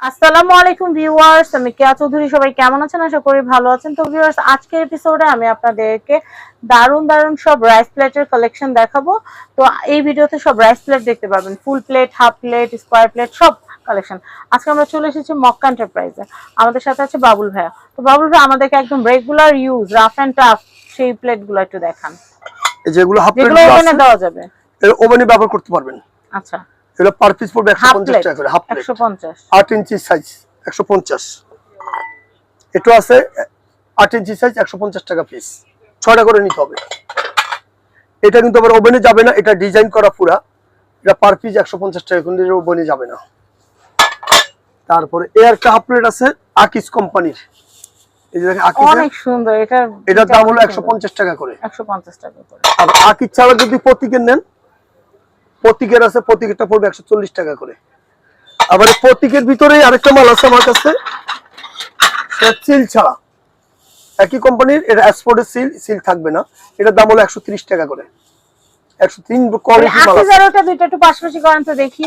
আসসালামু আলাইকুম ভিউয়ার্স, আমি কেয়া চৌধুরী। সবাই কেমন আছেন? আশা করি ভালো আছেন। তো ভিউয়ার্স, আজকের এপিসোডে আমি আপনাদেরকে দারুণ দারুণ সব রাইস প্লেটের কালেকশন দেখাবো। তো এই ভিডিওতে সব রাইস প্লেট দেখতে পাবেন, full plate, half plate, square plate, সব কালেকশন। আজকে আমরা চলে এসেছি মক্কা এন্টারপ্রাইজে। আমাদের সাথে আছে বাবুল ভাইয়া। তো বাবুল ভাই, আমাদেরকে একদম regular use, rough and tough সেই প্লেটগুলো একটু দেখান। যেগুলো হাফ প্লেট ওভেনে দেওয়া যাবে, ওভেনে ব্যবহার করতে পারবেন। আচ্ছা, এগুলো পার পিস পড়বে 150 টাকা করে। হাফ প্লেট 150, 8 ইঞ্চি সাইজ 150। এটা আছে 8 ইঞ্চি সাইজ 150 টাকা পিস, 6টা করে নিতে হবে। এটা কিন্তু আবার ওভেনে যাবে না, এটা ডিজাইন করা পুরা। এটা পার পিস 150 টাকা, কিন্তু ওভেনে যাবে না। তারপরে এই একটা হাফ প্লেট আছে আকিস কোম্পানির, এই যে দেখেন আকিস, অনেক সুন্দর। এটার দাম হলো 150 টাকা করে। 150 টাকা করে। আর আকিস ছাড়া যদি প্রতীকের নেন, প্রতীকের আছে, প্রতীকেরটা পড়বে 140 টাকা করে। আবার প্রতীকের ভিতরে আরেকটা মাল আছে আমার কাছে, সেটা সিল ছাড়া, একই কোম্পানির, এটা এক্সপোর্টের সিল, সিল থাকবে না। এটার দাম হলো 130 টাকা করে। 103 কোয়ালিটি মাল আছে। ওটা দুইটা একটু পাশাপাশি করেন তো দেখি,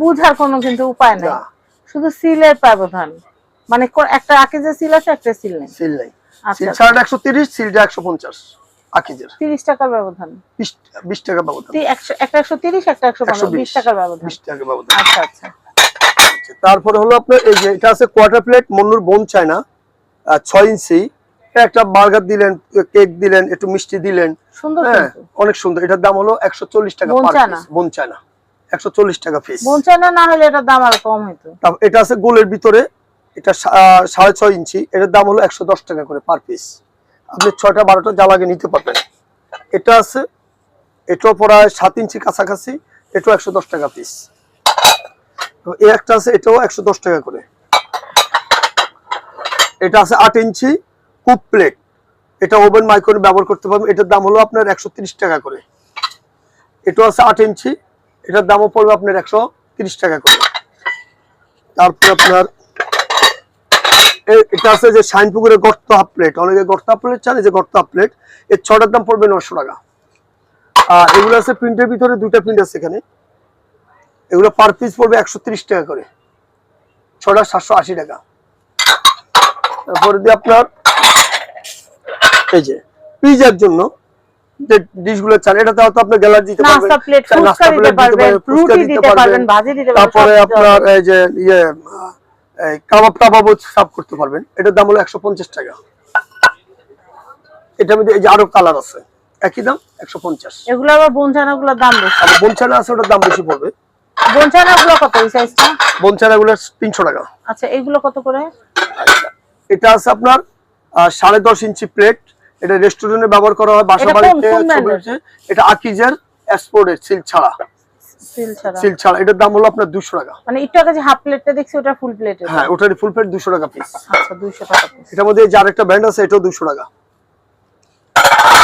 বুঝার কোনো কিন্তু উপায় নাই, শুধু সিলের ব্যবধান। মানে একটা আকিজের সিল আছে, একটা সিল নেই। সিল নাই, সিল ছাড়া 130, সিলটা 150। আকিজের 30 টাকার ব্যবধান, 20 টাকা ব্যবধান। একটা 130, একটা 150, 20 টাকার ব্যবধান। 20 টাকা ব্যবধান। আচ্ছা আচ্ছা। তারপরে হলো আপনার এই যে এটা আছে কোয়ার্টার প্লেট, মন্নুর বোন চায়না, 6 ইঞ্চি। একটা বার্গার দিলেন, কেক দিলেন, একটু মিষ্টি দিলেন, সুন্দর, অনেক সুন্দর। এটার দাম হলো 140 টাকা পার পিস। বোন চায়না 140 টাকা পিস। বোন চায়না না হলে এটার দাম আরো কম হতো। এটা আছে গোলের ভিতরে, এটা 6.5 ইঞ্চি, এটার দাম হলো 110 টাকা করে পার পিস। আপনি 6টা 12টা যা লাগে নিতে পারবেন। এটা আছে, এটাও প্রায় 7 ইঞ্চি কাছাকাছি, এটাও 110 টাকা পিস। তো এই একটা আছে, এটাও 110 টাকা করে। এটা আছে 8 ইঞ্চি কুপ প্লেট, এটা ওভেন মাইক্রোওয়েভ ব্যবহার করতে পারবেন। এটার দাম হলো আপনার 130 টাকা করে। এটাও আছে 8 ইঞ্চি, এটার দামও পড়বে আপনার 130 টাকা করে। তারপরে আপনার এটা আছে যে শাইনপুকুরের গর্ত হাফ প্লেট, অনেকে গর্ত হাফ প্লেট চান, এই যে গর্ত হাফ প্লেট, এর 6টার দাম পড়বে 900 টাকা। আর এগুলো আছে প্রিন্টের ভিতরে, 2টা প্রিন্ট আছে এখানে, এগুলো পার পিস পড়বে 130 টাকা করে, 6টা 780 টাকা। তারপরে দিয়ে আপনার এই যে পিজার জন্য যে ডিশগুলো চান, এটা তো আপনি গ্যালারি দিতে পারবেন, নাস্তা প্লেট, ফুচকা দিতে পারবেন, রুটি দিতে পারবেন, ভাজি দিতে পারবেন। তারপরে আপনার এই যে কাবাব সার্ভ করতে পারবেন। এটার দাম হলো 150 টাকা। এটার মধ্যে এই যে আরো কালার আছে, একই দাম 150। এগুলো আবার বোনচানাগুলোর দাম বেশি। আর বোনচানা আছে, ওটার দাম বেশি পড়বে। বোনচানাগুলো কত এই সাইজটা? বোনচানাগুলো 300 টাকা। আচ্ছা, এগুলো কত করে? এটা আছে আপনার 10.5 ইঞ্চি প্লেট, এটা রেস্টুরেন্টে ব্যবহার করা হয়, বাসা বাড়িতে। এটা আকিজের এক্সপোর্টের, সিল ছাড়া, সিল ছাড়া। এটার দাম হলো আপনার 200 টাকা। মানে একটু আগে যে হাফ প্লেটটা দেখছি, ওটা ফুল প্লেট? হ্যাঁ, ওটার ফুল প্লেট 200 টাকা পিস। আচ্ছা, 200 টাকা পিস। এটার মধ্যে যে আরেকটা ব্র্যান্ড আছে, এটাও 200 টাকা।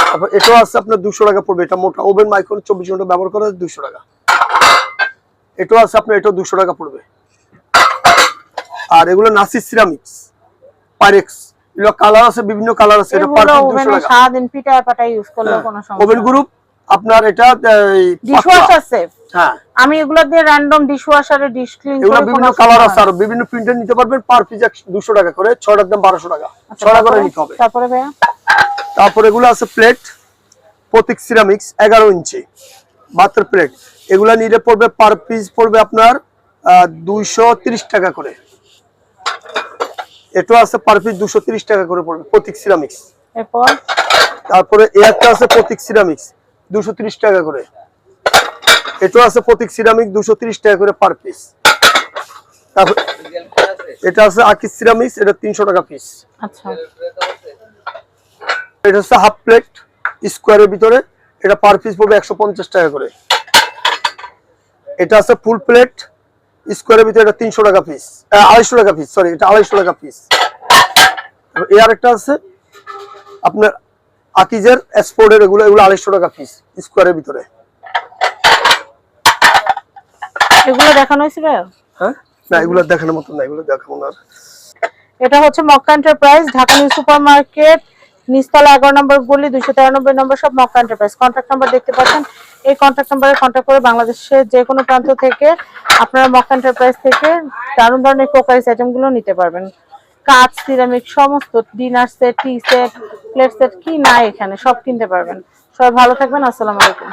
তারপর এটাও আছে আপনার 200 টাকা পড়বে। এটা মোটা ওভেন মাইক্রোওয়েভ 24 ঘন্টা ব্যবহার করা, 200 টাকা। এটাও আছে আপনার, এটাও 200 টাকা পড়বে। আর এগুলো নাসি সিরামিক্স পাইরেক্স, এগুলো কালার আছে, বিভিন্ন কালার আছে। এটা পার পিস 200 টাকা। সারাদিন পিটা পাটা ইউজ করলে কোনো সমস্যা। ওভেন গ্রুপ আপনার, এটা ডিশওয়াশার সেফ। হ্যাঁ, আমি এগুলো দিয়ে র্যান্ডম ডিশওয়াশারে ডিশ ক্লিন করে, এগুলো বিভিন্ন কালার আছে, আর বিভিন্ন প্রিন্টার নিতে পারবেন। পার পিস 200 টাকা করে, 6টার দাম 1200 টাকা। 6টা করে নিতে হবে। তারপরে ভাইয়া, তারপর এগুলো আছে প্লেট, প্রতীক সিরামিক্স 11 ইঞ্চি ভাতের প্লেট। এগুলা নিলে পড়বে পার পিস পড়বে আপনার 230 টাকা করে। এটা আছে পার পিস 230 টাকা করে পড়বে, প্রতীক সিরামিক্স। এরপর তারপরে একটা আছে প্রতীক সিরামিক্স 230 টাকা করে। এটা আছে প্রতীক সিরামিক 230 টাকা করে পার পিস। তারপর এটা আছে আকিস সিরামিক্স, এটা 300 টাকা পিস। আচ্ছা, এটা হচ্ছে হাফ প্লেট স্কোয়ারের ভিতরে, এটা পার পিস পড়বে 150 টাকা করে। এটা আছে ফুল প্লেট স্কোয়ারের ভিতরে, এটা 300 টাকা পিস, 250 টাকা পিস, সরি, এটা 250 টাকা পিস। এর একটা আছে আপনার আকিজের এক্সপোর্টের, এগুলো 250 টাকা পিস স্কোয়ারের ভিতরে। এগুলো দেখানো হয়েছে ভাই? হ্যাঁ, না এগুলো দেখানোর মতো না, এগুলো দেখাবো না। এটা হচ্ছে Makka enterprise, Dhaka new super market, নিচতলা 11 নম্বর গলি, 293 নম্বর সব মক্কা এন্টারপ্রাইজ। কন্ট্যাক্ট নাম্বার দেখতে পাচ্ছেন, এই কন্ট্যাক্ট নাম্বারে কন্ট্যাক্ট করে বাংলাদেশের যে কোনো প্রান্ত থেকে আপনারা মক্কা এন্টারপ্রাইজ থেকে দারুণ দারুণ এই ক্রোকারিস আইটেমগুলো নিতে পারবেন। কাঁচ, সিরামিক, সমস্ত ডিনার সেট, টি সেট, প্লেট সেট কি নাই এখানে সব কিনতে পারবেন। সবাই ভালো থাকবেন। আসসালামু আলাইকুম।